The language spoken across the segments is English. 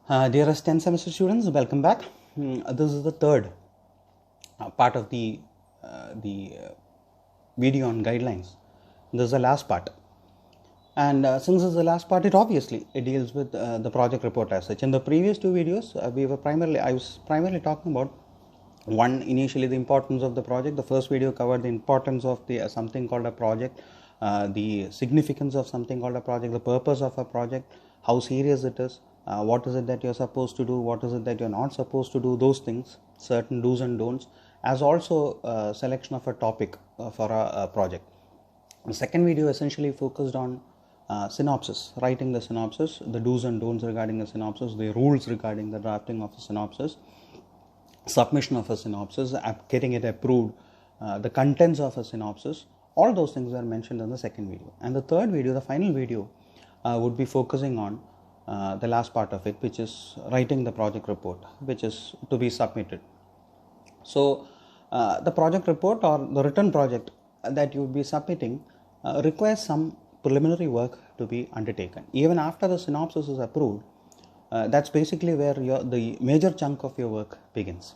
Dearest 10th semester students, welcome back. This is the third part of the video on guidelines. This is the last part, and since this is the last part, it deals with the project report as such. In the previous two videos, I was primarily talking about initially the importance of the project. The first video covered the importance of the something called a project, the significance of something called a project, the purpose of a project, how serious it is. What is it that you're supposed to do, what is it that you're not supposed to do, those things, certain do's and don'ts, as also selection of a topic for a project. The second video essentially focused on synopsis, writing the synopsis, the do's and don'ts regarding the synopsis, the rules regarding the drafting of a synopsis, submission of a synopsis, getting it approved, the contents of a synopsis. All those things were mentioned in the second video. And the third video, the final video, would be focusing on the last part of it, which is writing the project report, which is to be submitted. So the project report or the written project that you would be submitting requires some preliminary work to be undertaken. Even after the synopsis is approved, that's basically where the major chunk of your work begins.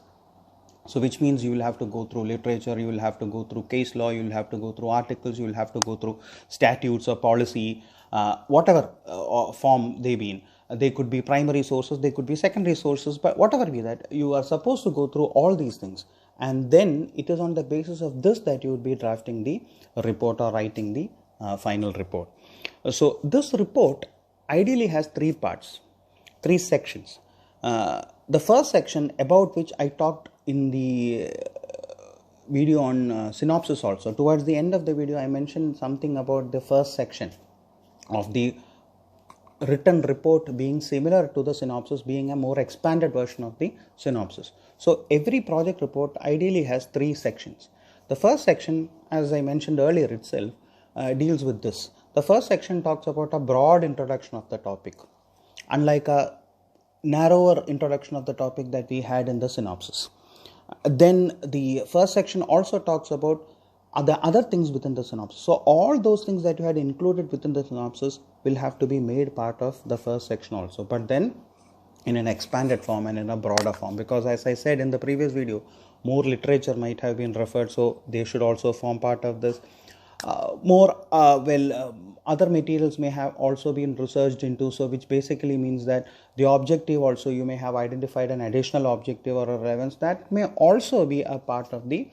So which means you will have to go through literature, you will have to go through case law, you will have to go through articles, you will have to go through statutes or policy, whatever form they be in. They could be primary sources, they could be secondary sources, but whatever be that, you are supposed to go through all these things. And then it is on the basis of this that you would be drafting the report or writing the final report. So this report ideally has three parts, three sections. The first section, about which I talked in the video on synopsis also. Towards the end of the video, I mentioned something about the first section of the written report being similar to the synopsis, being a more expanded version of the synopsis. So every project report ideally has three sections. The first section, as I mentioned earlier itself, deals with this. The first section talks about a broad introduction of the topic, unlike a narrower introduction of the topic that we had in the synopsis. Then the first section also talks about the other things within the synopsis. So all those things that you had included within the synopsis will have to be made part of the first section also, but then in an expanded form and in a broader form, because as I said in the previous video, more literature might have been referred, so they should also form part of this. Other materials may have also been researched into, so which basically means that the objective also, you may have identified an additional objective or a relevance that may also be a part of the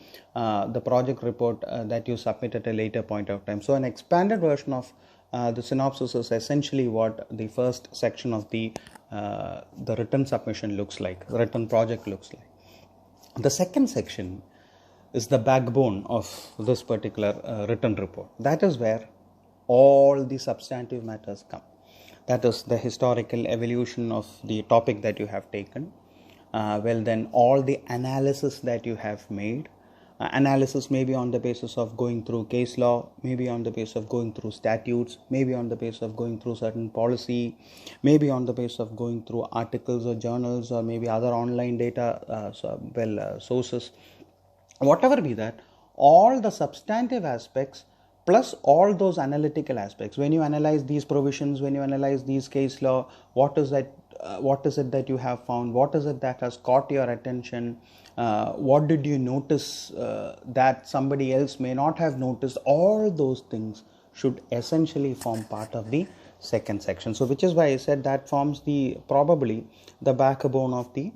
project report that you submit at a later point of time. So an expanded version of the synopsis is essentially what the first section of the written submission looks like, the written project looks like. The second section is the backbone of this particular written report. That is where all the substantive matters come. That is the historical evolution of the topic that you have taken. Then all the analysis that you have made. Analysis may be on the basis of going through case law, maybe on the basis of going through statutes, maybe on the basis of going through certain policy, maybe on the basis of going through articles or journals, or maybe other online data sources. Whatever be that, all the substantive aspects plus all those analytical aspects. When you analyze these provisions, when you analyze these case law, what is it that you have found? What is it that has caught your attention? What did you notice that somebody else may not have noticed? All those things should essentially form part of the second section. So which is why I said that forms probably the backbone of the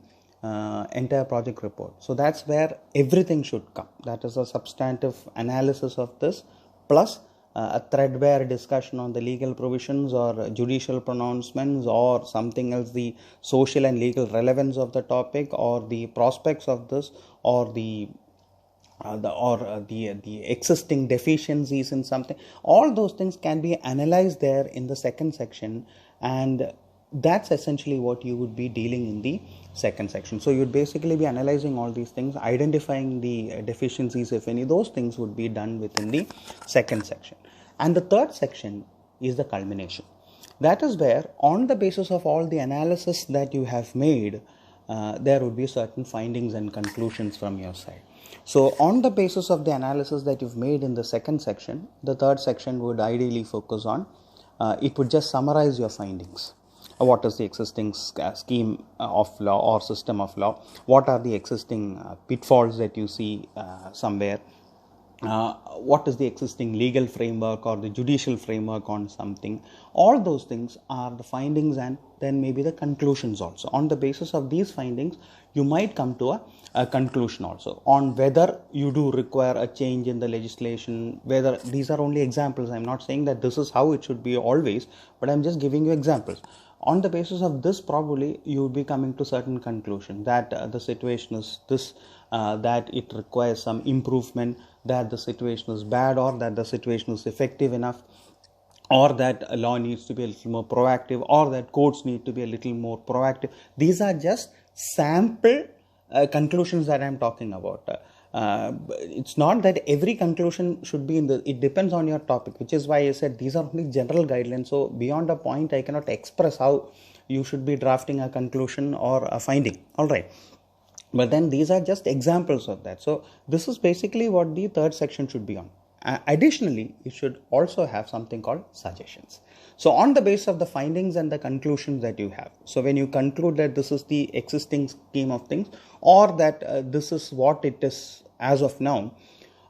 entire project report. So that's where everything should come. That is a substantive analysis of this, plus a threadbare discussion on the legal provisions or judicial pronouncements or something else, the social and legal relevance of the topic or the prospects of this or the existing deficiencies in something. All those things can be analyzed there in the second section, and that's essentially what you would be dealing in the second section. So you'd basically be analyzing all these things, identifying the deficiencies, if any. Those things would be done within the second section. And the third section is the culmination. That is where, on the basis of all the analysis that you have made, there would be certain findings and conclusions from your side. So on the basis of the analysis that you've made in the second section, the third section would ideally focus on, it would just summarize your findings. what is the existing scheme of law or system of law, what are the existing pitfalls that you see somewhere, what is the existing legal framework or the judicial framework on something. All those things are the findings, and then maybe the conclusions also. On the basis of these findings, you might come to a conclusion also on whether you do require a change in the legislation, whether these are only examples. I'm not saying that this is how it should be always, but I'm just giving you examples. On the basis of this, probably you would be coming to certain conclusion that the situation is this, that it requires some improvement, that the situation is bad, or that the situation is effective enough, or that a law needs to be a little more proactive, or that courts need to be a little more proactive. These are just sample conclusions that I am talking about. It's not that every conclusion should be in the, it depends on your topic, which is why I said these are only general guidelines. So beyond a point, I cannot express how you should be drafting a conclusion or a finding. All right. But then these are just examples of that. So this is basically what the third section should be on. Additionally, you should also have something called suggestions. So on the basis of the findings and the conclusions that you have, so when you conclude that this is the existing scheme of things, or that this is what it is as of now,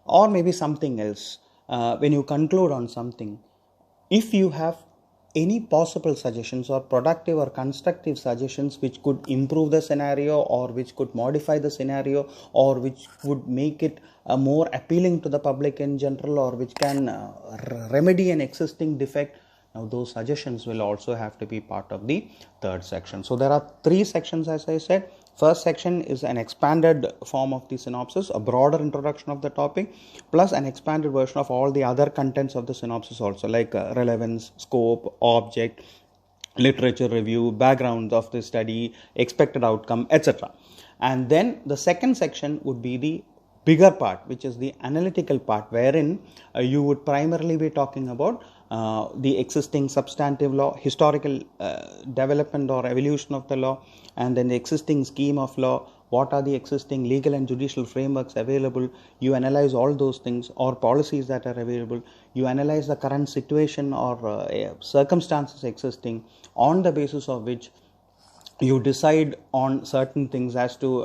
or maybe something else, when you conclude on something, if you have any possible suggestions or productive or constructive suggestions which could improve the scenario, or which could modify the scenario, or which would make it more appealing to the public in general, or which can remedy an existing defect, now those suggestions will also have to be part of the third section. So there are three sections, as I said. First section is an expanded form of the synopsis, a broader introduction of the topic, plus an expanded version of all the other contents of the synopsis also, like relevance, scope, object, literature review, background of the study, expected outcome, etc. And then the second section would be the bigger part, which is the analytical part, wherein you would primarily be talking about the existing substantive law, historical development or evolution of the law, and then the existing scheme of law, what are the existing legal and judicial frameworks available. You analyze all those things, or policies that are available. You analyze the current situation or circumstances existing, on the basis of which you decide on certain things as to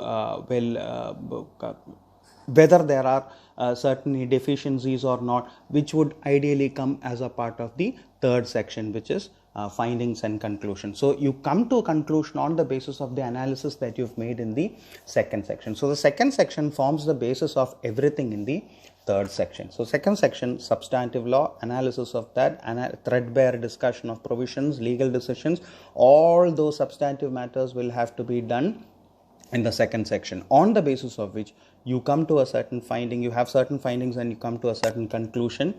whether there are certain deficiencies or not, which would ideally come as a part of the third section, which is findings and conclusion. So you come to a conclusion on the basis of the analysis that you've made in the second section. So the second section forms the basis of everything in the third section. So second section, substantive law, analysis of that, threadbare discussion of provisions, legal decisions, all those substantive matters will have to be done in the second section, on the basis of which you come to a certain finding. You have certain findings and you come to a certain conclusion,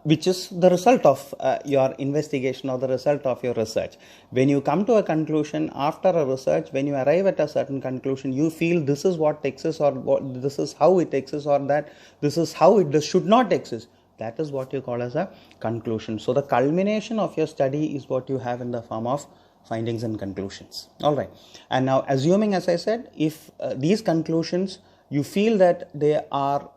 which is the result of your investigation or the result of your research. When you come to a conclusion after a research, when you arrive at a certain conclusion, you feel this is what exists, or this is how it exists, or that this is how it should not exist. That is what you call as a conclusion. So the culmination of your study is what you have in the form of findings and conclusions. All right. And now, assuming, as I said, if these conclusions, you feel that they are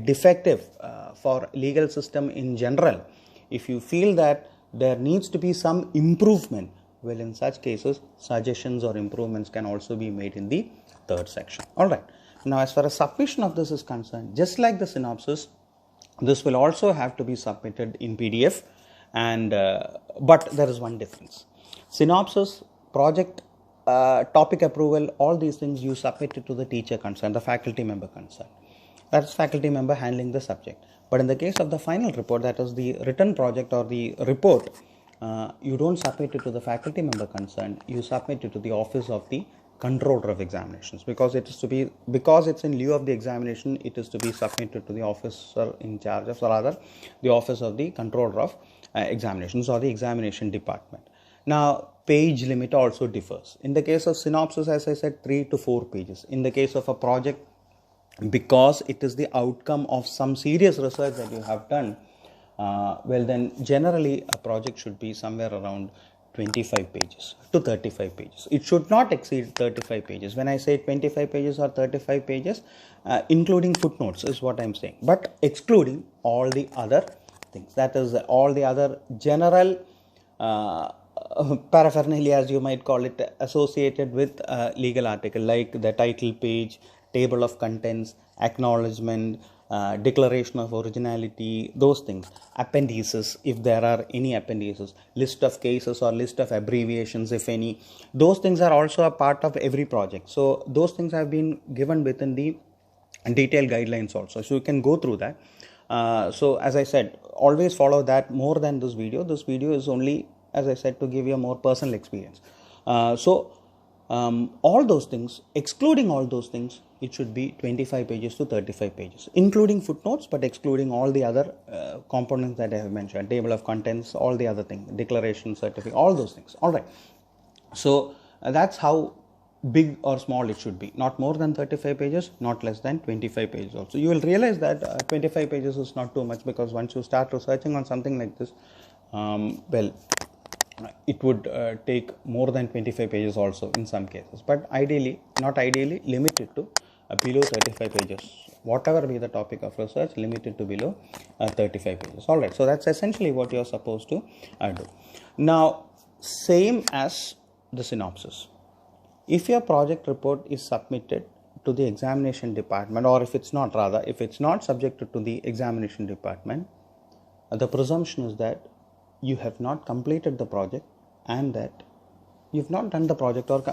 defective for legal system in general, if you feel that there needs to be some improvement, well, in such cases, suggestions or improvements can also be made in the third section. All right. Now, as far as submission of this is concerned, just like the synopsis, this will also have to be submitted in PDF, and but there is one difference. Synopsis, project, topic approval, all these things you submit it to the teacher concerned, the faculty member concerned. That is faculty member handling the subject. But in the case of the final report, that is the written project or the report, you don't submit it to the faculty member concerned. You submit it to the office of the controller of examinations, because it's in lieu of the examination, it is to be submitted to the officer in charge of, or rather the office of the controller of examinations or the examination department. Now, page limit also differs. In the case of synopsis, as I said, 3 to 4 pages. In the case of a project, because it is the outcome of some serious research that you have done, well then generally a project should be somewhere around 25 pages to 35 pages. It should not exceed 35 pages. When I say 25 pages or 35 pages, including footnotes is what I am saying, but excluding all the other things. That is all the other general paraphernalia, as you might call it, associated with legal article, like the title page, table of contents, acknowledgement, declaration of originality, those things, appendices, if there are any appendices, list of cases or list of abbreviations, if any, those things are also a part of every project. So those things have been given within the detailed guidelines also, so you can go through that. So as I said, always follow that more than this video. This video is only, as I said, to give you a more personal experience. All those things, excluding all those things, it should be 25 pages to 35 pages, including footnotes, but excluding all the other components that I have mentioned, table of contents, all the other things, declaration, certificate, all those things. All right. So that's how big or small it should be. Not more than 35 pages, not less than 25 pages also. You will realize that 25 pages is not too much, because once you start researching on something like this, it would take more than 25 pages also in some cases. But ideally, not ideally, limit it to below 35 pages. Whatever be the topic of research, limit it to below 35 pages. All right. So that's essentially what you are supposed to do. Now, same as the synopsis. If your project report is submitted to the examination department, or if it's not, rather, if it's not subjected to the examination department, the presumption is that you have not completed the project and that you've not done the project, or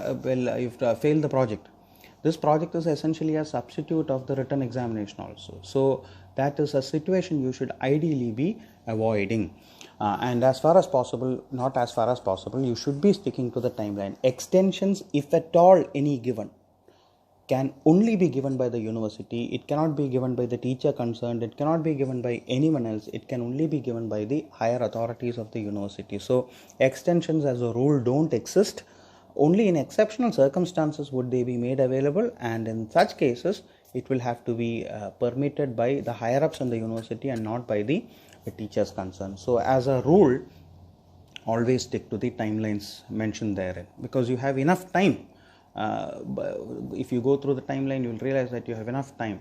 you've failed the project. This project is essentially a substitute of the written examination also. So that is a situation you should ideally be avoiding. And as far as possible, not as far as possible, you should be sticking to the timeline. Extensions, if at all any given, can only be given by the university. It cannot be given by the teacher concerned. It cannot be given by anyone else. It can only be given by the higher authorities of the university. So extensions as a rule don't exist. Only in exceptional circumstances would they be made available, and in such cases it will have to be permitted by the higher ups in the university and not by the teachers concerned. So as a rule, always stick to the timelines mentioned therein, because you have enough time. If you go through the timeline, you will realize that you have enough time.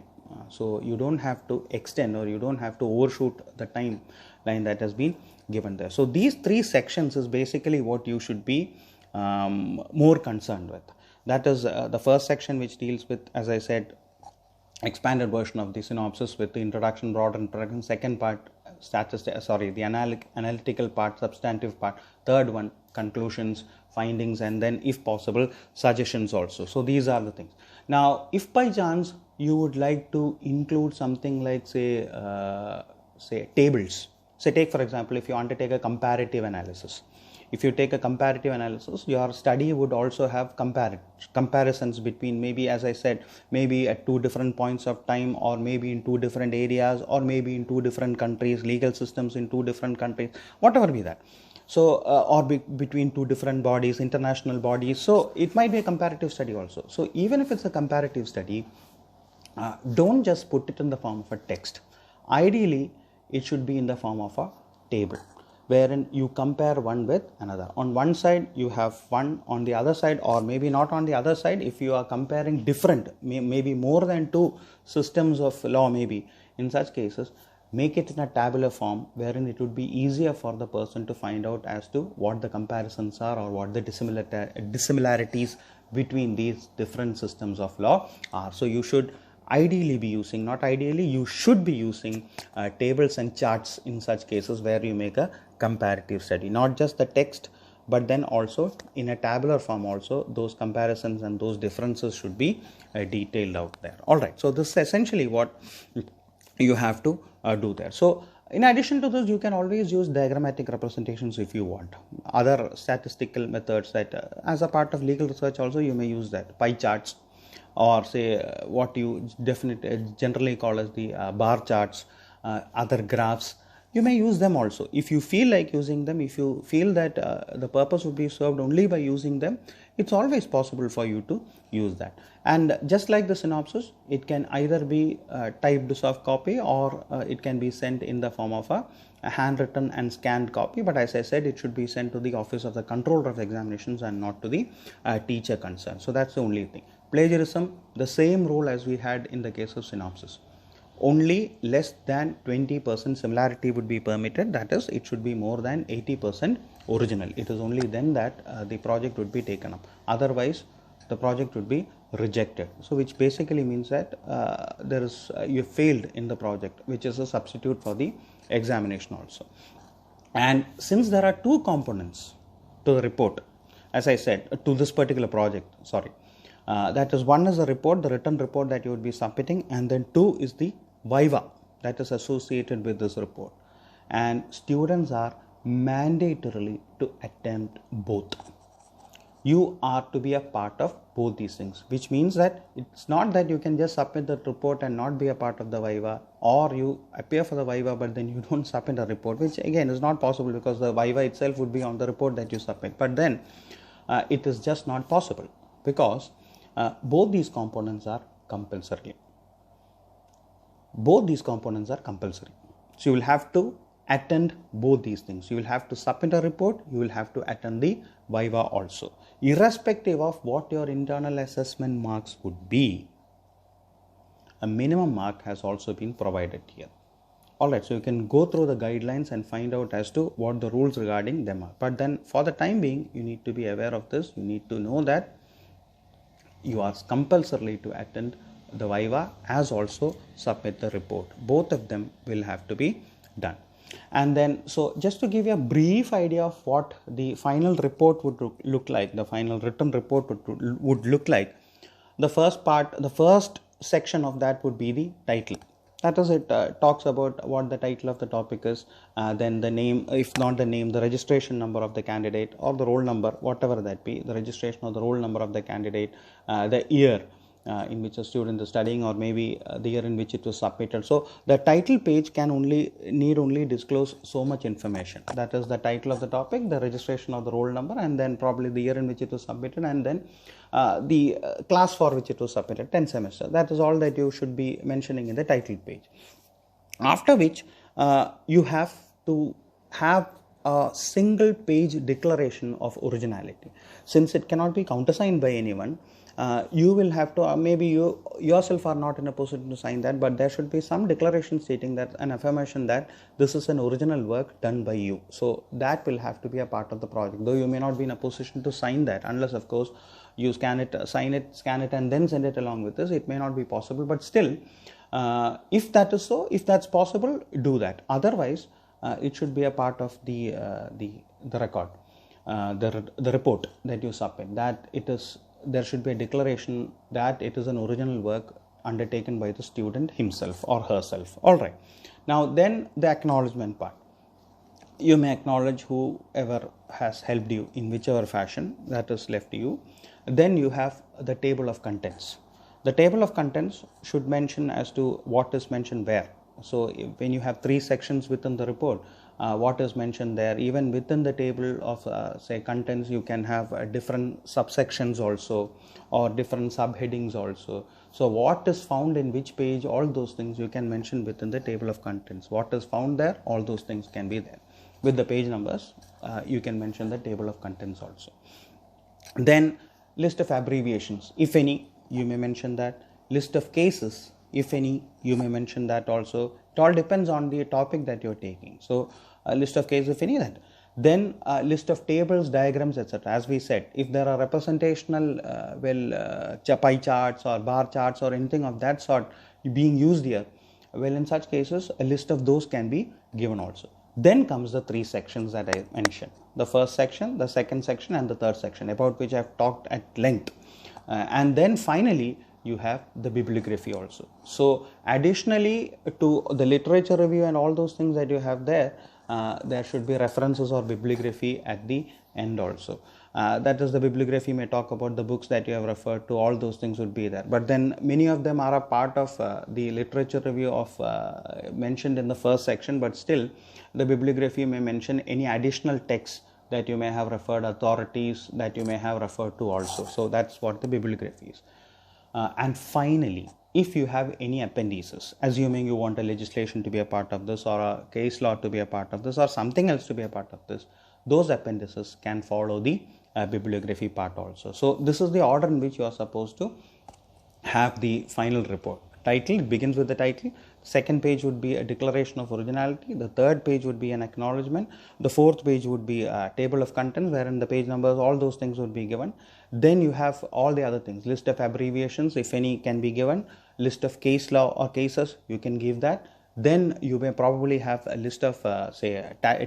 So you don't have to extend, or you don't have to overshoot the timeline that has been given there. So these three sections is basically what you should be more concerned with. That is the first section, which deals with, as I said, expanded version of the synopsis with the introduction, broad introduction. Second part, the analytical part, substantive part. Third one, conclusions, findings, and then if possible suggestions also. So these are the things. Now if by chance you would like to include something like say tables, say take for example, if you undertake a comparative analysis. If you take a comparative analysis, your study would also have comparisons between, maybe, as I said, maybe at two different points of time, or maybe in two different areas, or maybe in two different countries, legal systems in two different countries, whatever be that. So or between two different bodies, international bodies. So it might be a comparative study also. So even if it's a comparative study, don't just put it in the form of a text. Ideally, it should be in the form of a table, wherein you compare one with another. On one side you have one, on the other side, or maybe not on the other side, if you are comparing different, maybe more than two systems of law, maybe in such cases, make it in a tabular form, wherein it would be easier for the person to find out as to what the comparisons are, or what the dissimilarities between these different systems of law are. So you should ideally be using, not ideally, you should be using tables and charts in such cases where you make a comparative study. Not just the text, but then also in a tabular form also, those comparisons and those differences should be detailed out there. All right. So this is essentially what you have to do there. So in addition to this, you can always use diagrammatic representations if you want. Other statistical methods that as a part of legal research also you may use that. Pie charts, or say what you generally call as the bar charts, other graphs. You may use them also if you feel like using them. If you feel that the purpose would be served only by using them, it's always possible for you to use that. And just like the synopsis, it can either be typed soft copy, or it can be sent in the form of a handwritten and scanned copy. But as I said, it should be sent to the office of the controller of examinations and not to the teacher concerned. So that's the only thing. Plagiarism, the same rule as we had in the case of synopsis. Only less than 20% similarity would be permitted. That is, it should be more than 80% original. It is only then that the project would be taken up. Otherwise, the project would be rejected. So which basically means that you failed in the project, which is a substitute for the examination also. And since there are two components to the report, as I said, to this particular project, that is, one is the report, the written report that you would be submitting, and then two is the viva that is associated with this report. And students are mandatorily to attempt both. You are to be a part of both these things, which means that it's not that you can just submit the report and not be a part of the viva, or you appear for the viva but then you don't submit a report, which again is not possible because the viva itself would be on the report that you submit. But then it is just not possible because both these components are compulsory. Both these components are compulsory. So you will have to attend both these things. You will have to submit a report, you will have to attend the viva also. Irrespective of what your internal assessment marks would be, a minimum mark has also been provided here. Alright, so you can go through the guidelines and find out as to what the rules regarding them are. But then for the time being, you need to be aware of this. You need to know that you are compulsory to attend the viva as also submit the report. Both of them will have to be done. And then, so just to give you a brief idea of what the final report would look like, the final written report would look like, the first section of that would be the title. That is, it talks about what the title of the topic is, then the name, if not the name, the registration number of the candidate or the roll number, whatever that be, the registration or the roll number of the candidate, the year in which a student is studying, or maybe the year in which it was submitted. So the title page need only disclose so much information. That is the title of the topic, the registration of the roll number, and then probably the year in which it was submitted, and then the class for which it was submitted, 10th semester. That is all that you should be mentioning in the title page. After which you have to have a single page declaration of originality. Since it cannot be countersigned by anyone, you will have to, maybe you yourself are not in a position to sign that, but there should be some declaration stating that, an affirmation that this is an original work done by you. So that will have to be a part of the project, though you may not be in a position to sign that, unless of course you scan it, scan it and then send it along with this. It may not be possible, but still, if that is so, if that's possible, do that. Otherwise, it should be a part of the record, the report that you submit, that there should be a declaration that it is an original work undertaken by the student himself or herself. Alright, now then the acknowledgement part. You may acknowledge whoever has helped you in whichever fashion, that is left to you. Then you have the table of contents. The table of contents should mention as to what is mentioned where. So when you have 3 sections within the report, what is mentioned there, even within the table of say contents, you can have different subsections also, or different subheadings also. So what is found in which page, all those things you can mention within the table of contents. What is found there, all those things can be there. With the page numbers, you can mention the table of contents also. Then list of abbreviations, if any, you may mention that. List of cases, if any, you may mention that also. It all depends on the topic that you're taking. So a list of cases, if any, that. Then a list of tables, diagrams, etc. As we said, if there are representational pie charts or bar charts or anything of that sort being used here, well, in such cases, a list of those can be given also. Then comes the 3 sections that I mentioned. The first section, the second section, and the third section, about which I've talked at length. And then finally, you have the bibliography also. So additionally to the literature review and all those things that you have there, there should be references or bibliography at the end also. That is, the bibliography may talk about the books that you have referred to, all those things would be there. But then many of them are a part of the literature review of mentioned in the first section, but still the bibliography may mention any additional texts that you may have referred, authorities that you may have referred to also. So that's what the bibliography is. And finally, if you have any appendices, assuming you want a legislation to be a part of this, or a case law to be a part of this, or something else to be a part of this, those appendices can follow the bibliography part also. So this is the order in which you are supposed to have the final report. title, it begins with the title. Second page would be a declaration of originality. The third page would be an acknowledgement. The fourth page would be a table of contents wherein the page numbers, all those things would be given. Then you have all the other things, list of abbreviations, if any, can be given, list of case law or cases, you can give that. Then you may probably have a list of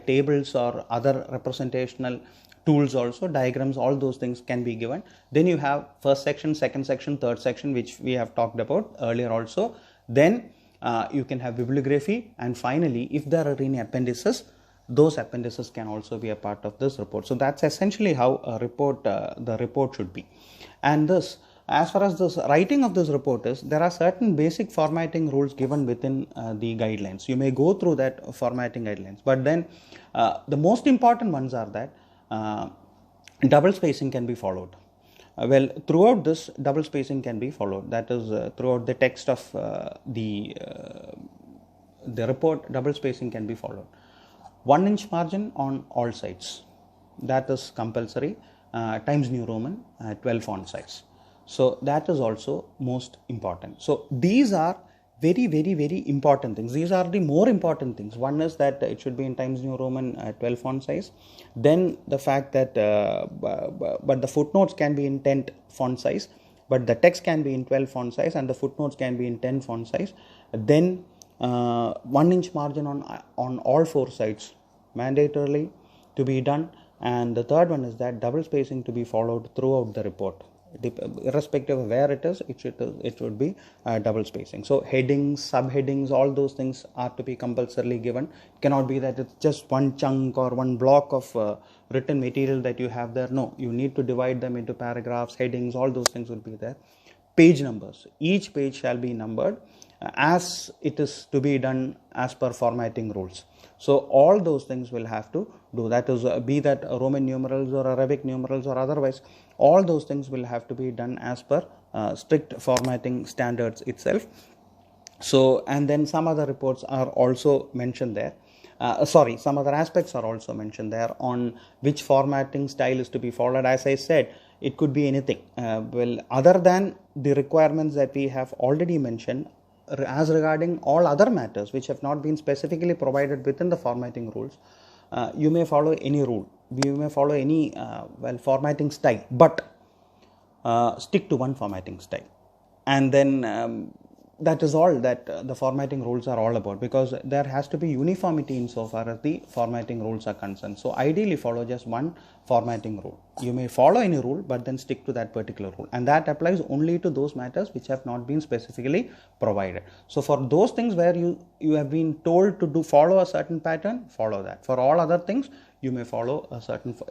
tables or other representational tools also, diagrams, all those things can be given. Then you have first section, second section, third section, which we have talked about earlier also. Then you can have bibliography, and finally if there are any appendices, those appendices can also be a part of this report. So that's essentially how a report, the report should be. And this, as far as this writing of this report is, there are certain basic formatting rules given within the guidelines. You may go through that formatting guidelines, but then the most important ones are that double spacing can be followed. Well, throughout this, double spacing can be followed. That is, throughout the text of the report, double spacing can be followed. 1 inch margin on all sides, that is compulsory, Times New Roman 12 font size. So that is also most important. So these are very, very, very important things. These are the more important things. One is that it should be in Times New Roman 12 font size. Then the fact that but the footnotes can be in 10 font size, but the text can be in 12 font size and the footnotes can be in 10 font size. Then 1 inch margin on all four sides mandatorily to be done. And the third one is that double spacing to be followed throughout the report. Irrespective of where it is, it would be double spacing. So headings, subheadings, all those things are to be compulsorily given. It cannot be that it's just one chunk or one block of written material that you have there. No, you need to divide them into paragraphs, headings, all those things will be there. Page numbers, each page shall be numbered as it is to be done as per formatting rules. So all those things will have to do, that is, be that Roman numerals or Arabic numerals or otherwise, all those things will have to be done as per strict formatting standards itself. So, and then some other reports are also mentioned there. Some other aspects are also mentioned there on which formatting style is to be followed. As I said, it could be anything. Well, other than the requirements that we have already mentioned, as regarding all other matters which have not been specifically provided within the formatting rules, you may follow any rule, you may follow any formatting style, but stick to one formatting style. And then that is all that the formatting rules are all about, because there has to be uniformity insofar as the formatting rules are concerned. So ideally follow just one formatting rule. You may follow any rule, but then stick to that particular rule, and that applies only to those matters which have not been specifically provided. So for those things where you have been told to follow a certain pattern, follow that. For all other things, you may follow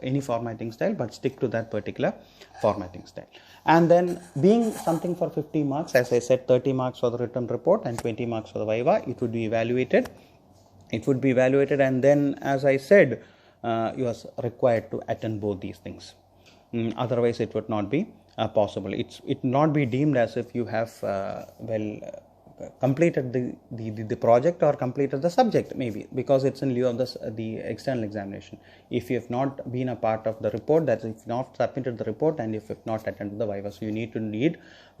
any formatting style, but stick to that particular formatting style. And then, being something for 50 marks, as I said, 30 marks for the written report and 20 marks for the viva, it would be evaluated. And then, as I said, you are required to attend both these things. Otherwise, it would not be possible. It not be deemed as if you have completed the project or completed the subject, maybe, because it's in lieu of the external examination. If you have not been a part of the report, that is, if you have not submitted the report and if you have not attended the viva, so you need to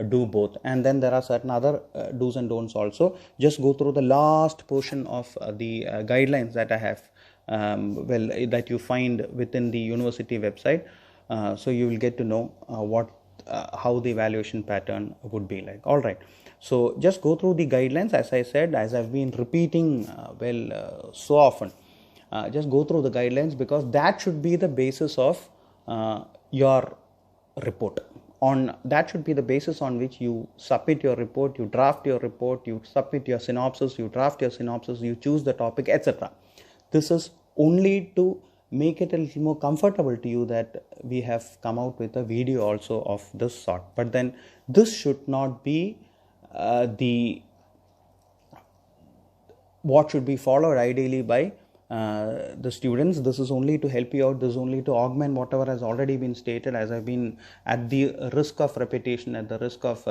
do both. And then there are certain other do's and don'ts also. Just go through the last portion of the guidelines that I have that you find within the university website, so you will get to know how the evaluation pattern would be like. All right, so just go through the guidelines, as I said, as I've been repeating so often. Just go through the guidelines, because that should be the basis of your report. That should be the basis on which you submit your report, you draft your report, you submit your synopsis, you draft your synopsis, you choose the topic, etc. This is only to make it a little more comfortable to you that we have come out with a video also of this sort. But then this should not be what should be followed ideally by the students. This is only to help you out. This is only to augment whatever has already been stated. As I've been at the risk of repetition, at the risk of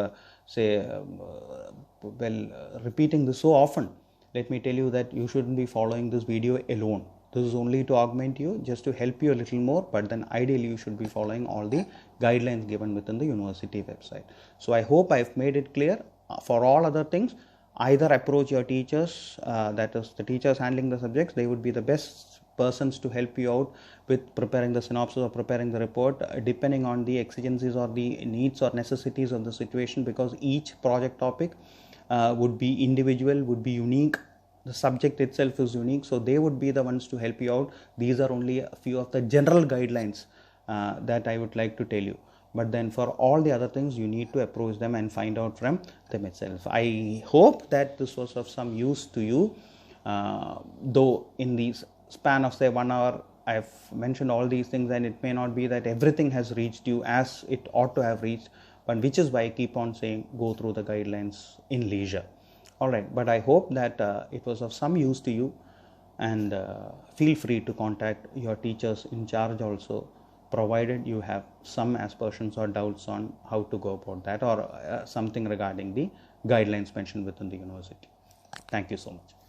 repeating this so often, let me tell you that you shouldn't be following this video alone. This is only to augment you, just to help you a little more, but then ideally you should be following all the guidelines given within the university website. So I hope I've made it clear. For all other things, either approach your teachers, that is the teachers handling the subjects. They would be the best persons to help you out with preparing the synopsis or preparing the report, depending on the exigencies or the needs or necessities of the situation, because each project topic would be individual, would be unique. The subject itself is unique, so they would be the ones to help you out. These are only a few of the general guidelines that I would like to tell you. But then for all the other things, you need to approach them and find out from them itself. I hope that this was of some use to you. Though in the span of say 1 hour, I've mentioned all these things, and it may not be that everything has reached you as it ought to have reached, but which is why I keep on saying go through the guidelines in leisure. Alright, but I hope that it was of some use to you, and feel free to contact your teachers in charge also, provided you have some aspersions or doubts on how to go about that, or something regarding the guidelines mentioned within the university. Thank you so much.